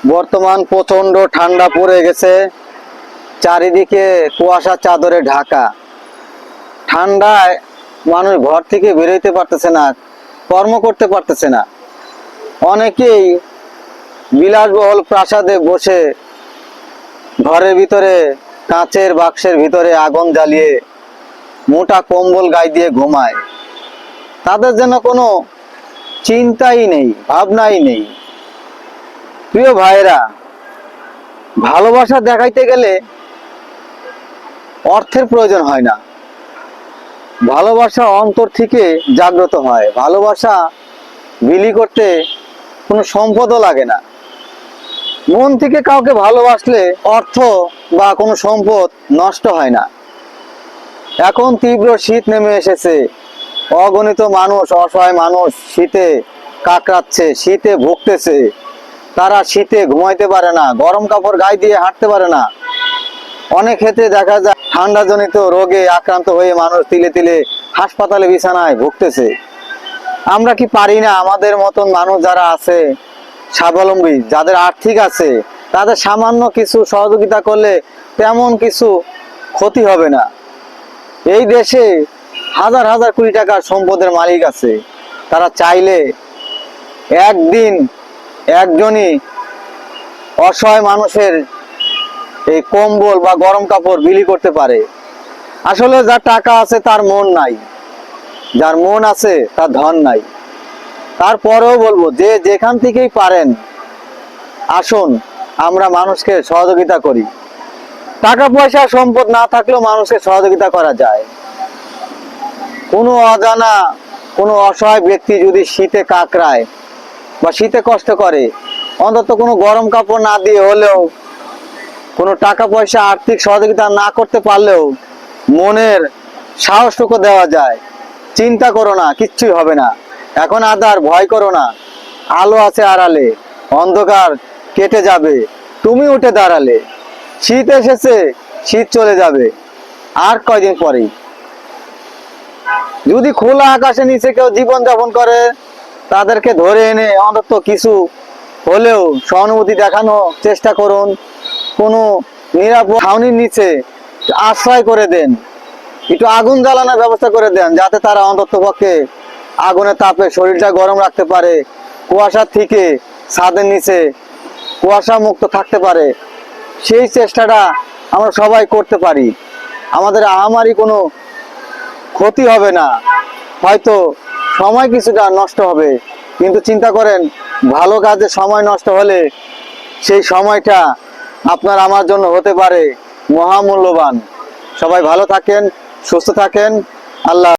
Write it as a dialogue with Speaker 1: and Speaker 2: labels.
Speaker 1: বর্তমান প্রচন্ড ঠান্ডা পড়ে গেছে, চারিদিকে কুয়াশা চাদরে ঢাকা। ঠান্ডায় মানুষ ঘর থেকে বেরোতে পারতেছে না, কর্ম করতে পারতেছে না। অনেকেই বিলাসবহুল প্রাসাদে বসে ঘরের ভিতরে কাঁচের বাক্সের ভিতরে আগুন জ্বালিয়ে মোটা কম্বল গায়ে দিয়ে ঘুমায়। তাদের যেন কোনো চিন্তাই নেই, ভাবনাই নেই। প্রিয় ভাইরা, ভালোবাসা দেখাইতে গেলে অর্থের প্রয়োজন হয় না। ভালোবাসা অন্তর থেকে জাগ্রত হয়। ভালোবাসা বিলি করতে কোনো সম্পদও লাগে না। মন থেকে কাউকে ভালোবাসলে অর্থ বা কোনো সম্পদ নষ্ট হয় না। এখন তীব্র শীত নেমে এসেছে, অগণিত মানুষ, অসহায় মানুষ শীতে কাকড়াচ্ছে, শীতে ভুগতেছে। তারা শীতে ঘুমাইতে পারে না, গরম কাপড় গায়ে দিয়ে হাঁটতে পারে না। অনেক ক্ষেত্রে দেখা যায় ঠান্ডাজনিত রোগে আক্রান্ত হয়ে মানুষ তিলে তিলে হাসপাতালে বিছানায় ভুগতেছে। আমরা কি পারি না আমাদের মতন মানুষ যারা আছে স্বাবলম্বী, যাদের আর্থিক আছে, তাদের সামান্য কিছু সহযোগিতা করলে তেমন কিছু ক্ষতি হবে না। এই দেশে হাজার হাজার কোটি টাকার সম্পদের মালিক আছে। তারা চাইলে একদিন একজনই অসহায় মানুষের এই কম্বল বা গরম কাপড় বিলি করতে পারে। আসলে যার টাকা আছে তার মন নাই, যার মন আছে তার ধন নাই। তারপরেও বলবো যে যেখান থেকেই পারেন আসুন আমরা মানুষকে সহযোগিতা করি। টাকা পয়সা সম্পদ না থাকলেও মানুষকে সহযোগিতা করা যায়। কোনো অজানা কোনো অসহায় ব্যক্তি যদি শীতে কাকড়ায় বা শীতে কষ্ট করে, অন্তত কোনো গরম কাপড় না দিয়ে হলেও, কোনো টাকা পয়সা আর্থিক সহযোগিতা না করতে পারলেও মনের সাহসটুকু দেওয়া যায়। চিন্তা করো না, কিচ্ছুই হবে না। এখন আদার ভয় করো না, আলো আছে আড়ালে, অন্ধকার কেটে যাবে, তুমি উঠে দাঁড়ালে। শীত এসেছে, শীত চলে যাবে আর কয়দিন পরেই। যদি খোলা আকাশের নিচে কেউ জীবন যাপন করে, তাদেরকে ধরে এনে অন্তত কিছু হলেও সহানুভূতি দেখানো চেষ্টা করুন। কোনো নিরাপদ ছাউনির নিচে আশ্রয় করে দেন, একটু আগুন জ্বালানোর ব্যবস্থা করে দেন, যাতে তারা অন্তত পক্ষে আগুনের তাপে শরীরটা গরম রাখতে পারে, কুয়াশার থেকে ছাদের নিচে কুয়াশা মুক্ত থাকতে পারে। সেই চেষ্টাটা আমরা সবাই করতে পারি। আমাদের আমারই কোনো ক্ষতি হবে না, হয়তো সময় কিছুটা নষ্ট হবে, কিন্তু চিন্তা করেন ভালো কাজে সময় নষ্ট হলে সেই সময়টা আপনার আমার জন্য হতে পারে মহামূল্যবান। সবাই ভালো থাকেন, সুস্থ থাকেন। আল্লাহ।